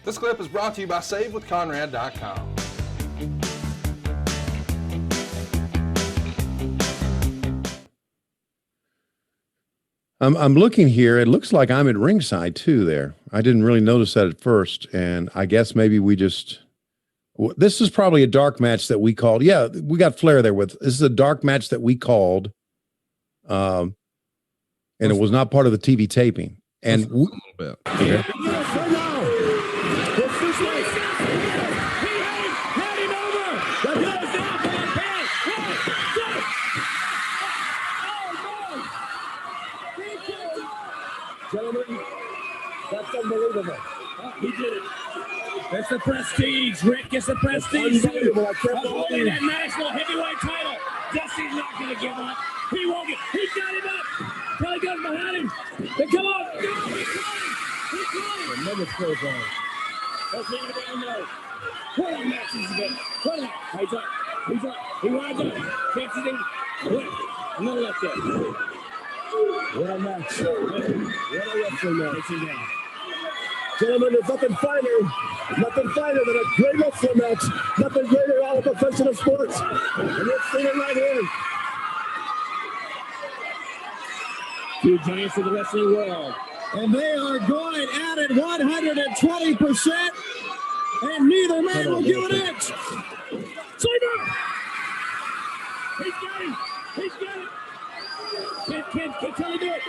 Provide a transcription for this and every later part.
This clip is brought to you by SaveWithConrad.com. I'm looking here. It looks like I'm at ringside too there. I didn't really notice that at first. And I guess maybe this is probably a dark match that we called. Yeah, we got Flair there with, this is a dark match that we called. And it was not part of the TV taping. And a little bit. Okay. Gentlemen, that's unbelievable. He did it. That's the prestige, Rick. It's the prestige. Holding that national heavyweight title. Dusty's not going to give up. He won't get. He got him up. Tully goes behind him. They come on. Go. He's calling. Another close on. Let's leave it down low. What a match this has been. What a match. He's up. He's up. He winds up. Chances him. Another left there. What a match. What a wrestling match. Gentlemen, there's nothing finer than a great wrestling match. Nothing greater in all of professional sports. And you've seen it right here. Two giants of the wrestling world. And they are going at it 120%. And neither man will give an inch. Sleeper! He's got him. He's got it. Can Tully do it?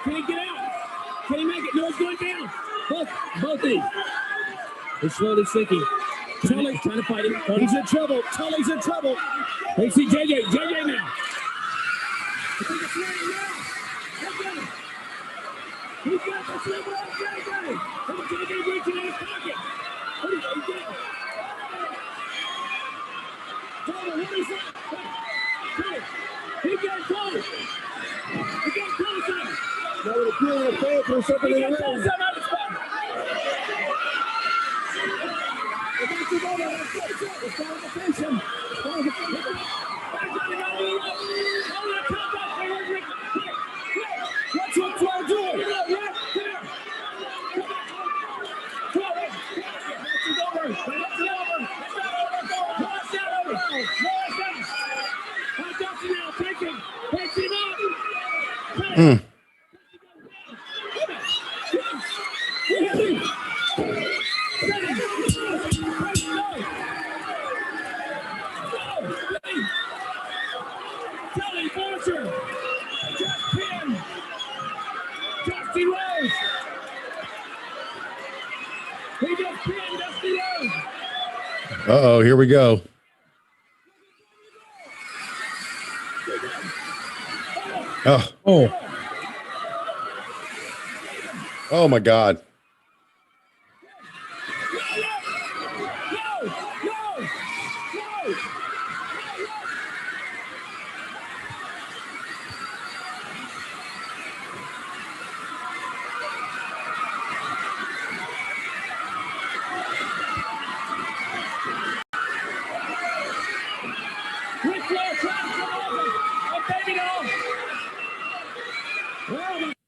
Can he get out? Can he make it? No, it's going down. Both these. He's slowly sinking. Tully's trying to fight him. He's in trouble. Tully's in trouble. They see JJ now. I think it's ready now. Look at him. He's got the slipper on JJ. And JJ reaching in his pocket. What is he doing? Tully, what is that? Tully. He got Tully. He got Tully something. Now we're feeling a fall through something in the ring. The match is over. It's qualification. What's what Flair doing? Right there. Match is over. Match is over. It's not over. No, it's not. Hot Dusty now. Take him. Takes him out. Tully Blanchard just pinned Dusty Rhodes. He just pinned Dusty Rhodes. Uh-oh, here we go. Oh my God.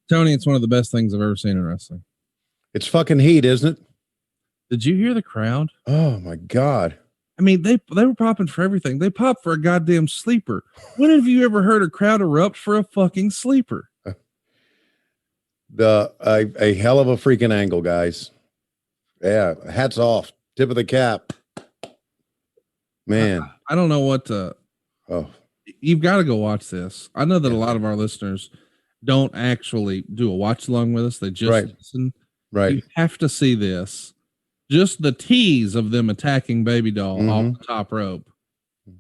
Tony, it's one of the best things I've ever seen in wrestling. It's fucking heat, isn't it? Did you hear the crowd? Oh my God. I mean, they were popping for everything. They popped for a goddamn sleeper. When have you ever heard a crowd erupt for a fucking sleeper? A hell of a freaking angle, guys. Yeah, hats off. Tip of the cap. Man. I don't know what to. Oh. You've got to go watch this. I know that a lot of our listeners don't actually do a watch along with us. They just listen. Right. You have to see this. Just the tease of them attacking Baby Doll off the top rope.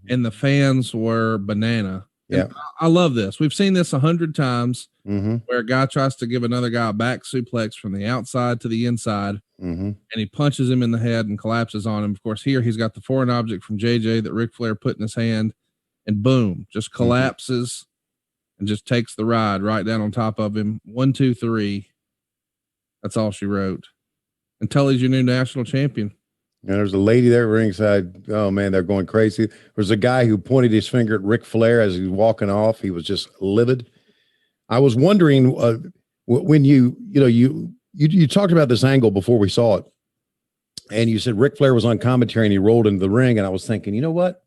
And the fans were banana. Yeah. And I love this. We've seen this 100 times where a guy tries to give another guy a back suplex from the outside to the inside. And he punches him in the head and collapses on him. Of course, here he's got the foreign object from JJ that Ric Flair put in his hand, and boom, just collapses and just takes the ride right down on top of him. 1, 2, 3. That's all she wrote. And Tully's your new national champion. And there's a lady there ringside. Oh man, they're going crazy. There's a guy who pointed his finger at Ric Flair as he was walking off. He was just livid. I was wondering when you talked about this angle before we saw it. And you said Ric Flair was on commentary and he rolled into the ring. And I was thinking, you know what?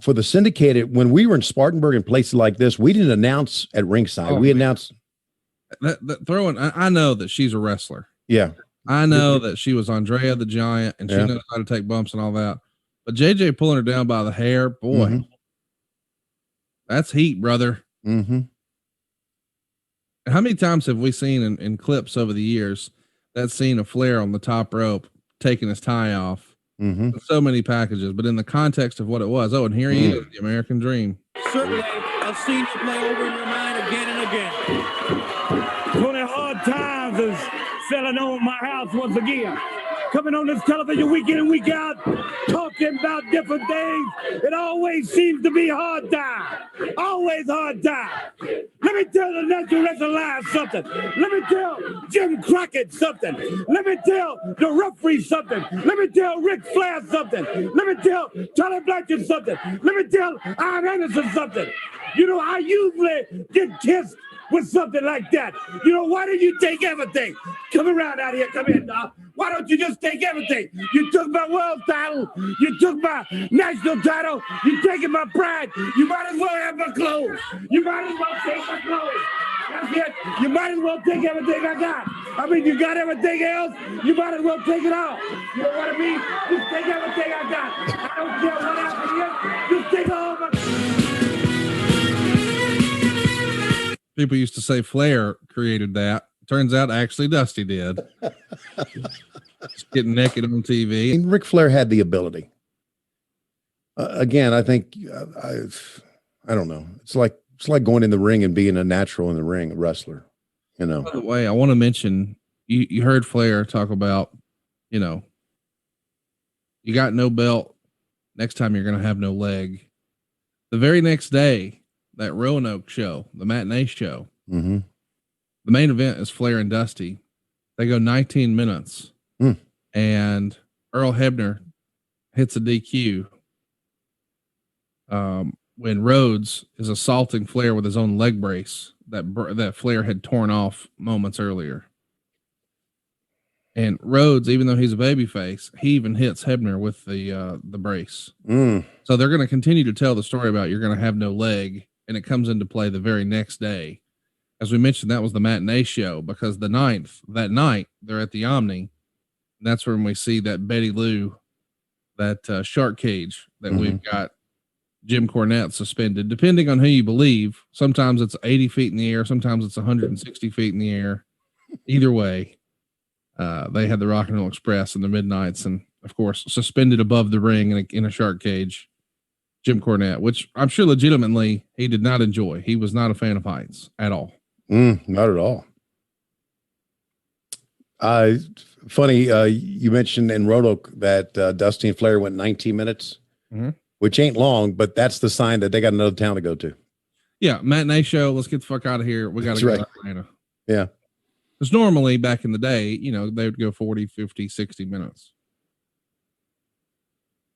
For the syndicated, when we were in Spartanburg and places like this, we didn't announce at ringside. We announced. I know that she's a wrestler. Yeah. I know that she was Andrea the Giant and she knows how to take bumps and all that. But JJ pulling her down by the hair, boy, that's heat, brother. Mm-hmm. How many times have we seen in clips over the years that scene of Flair on the top rope taking his tie off? So many packages, but in the context of what it was, and here he is, the American Dream. Certainly, I've seen you play over in your mind again and again. 20 hard times is selling on my house once again. Coming on this television week in and week out, talking about different things. It always seems to be hard time. Always hard time. Let me tell the National Wrestling Alliance something. Let me tell Jim Crockett something. Let me tell the referee something. Let me tell Ric Flair something. Let me tell Tully Blanchard something. Let me tell Arn Anderson something. You know, I usually get kissed with something like that. You know, why don't you take everything? Come around out here. Come in, dog. Why don't you just take everything? You took my world title. You took my national title. You taking my pride. You might as well have my clothes. You might as well take my clothes. That's it. You might as well take everything I got. I mean, you got everything else. You might as well take it all. You know what I mean? Just take everything I got. I don't care what happens here. Just take all my. People used to say Flair created that. Turns out actually Dusty did. Just getting naked on TV. And Ric Flair had the ability. Again, I think I don't know. It's like going in the ring and being a natural in the ring, a wrestler. You know. By the way, I want to mention you heard Flair talk about, you know, you got no belt. Next time you're going to have no leg. The very next day, that Roanoke show, the matinee show, the main event is Flair and Dusty. They go 19 minutes and Earl Hebner hits a DQ when Rhodes is assaulting Flair with his own leg brace that Flair had torn off moments earlier. And Rhodes, even though he's a babyface, he even hits Hebner with the brace. So they're going to continue to tell the story about you're going to have no leg. And it comes into play the very next day. As we mentioned, that was the matinee show because that night they're at the Omni. And that's when we see that Betty Lou, that shark cage that we've got Jim Cornette suspended, depending on who you believe. Sometimes it's 80 feet in the air. Sometimes it's 160 feet in the air. Either way, they had the Rock and Roll Express in the Midnights. And of course, suspended above the ring in a shark cage. Jim Cornette, which I'm sure legitimately he did not enjoy. He was not a fan of heights at all. Not at all. Funny, you mentioned in Roanoke that Dusty and Flair went 19 minutes, which ain't long, but that's the sign that they got another town to go to. Yeah, matinee show. Let's get the fuck out of here. We got to go to Atlanta. Yeah. Because normally back in the day, you know, they would go 40, 50, 60 minutes.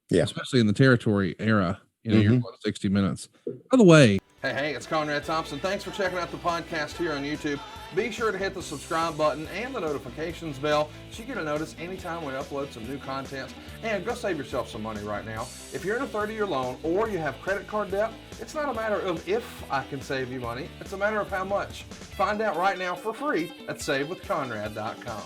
Yeah. Especially in the territory era. You know, you're going 60 minutes. By the way. Hey, it's Conrad Thompson. Thanks for checking out the podcast here on YouTube. Be sure to hit the subscribe button and the notifications bell so you get a notice anytime we upload some new content. And go save yourself some money right now. If you're in a 30-year loan or you have credit card debt, it's not a matter of if I can save you money. It's a matter of how much. Find out right now for free at SaveWithConrad.com.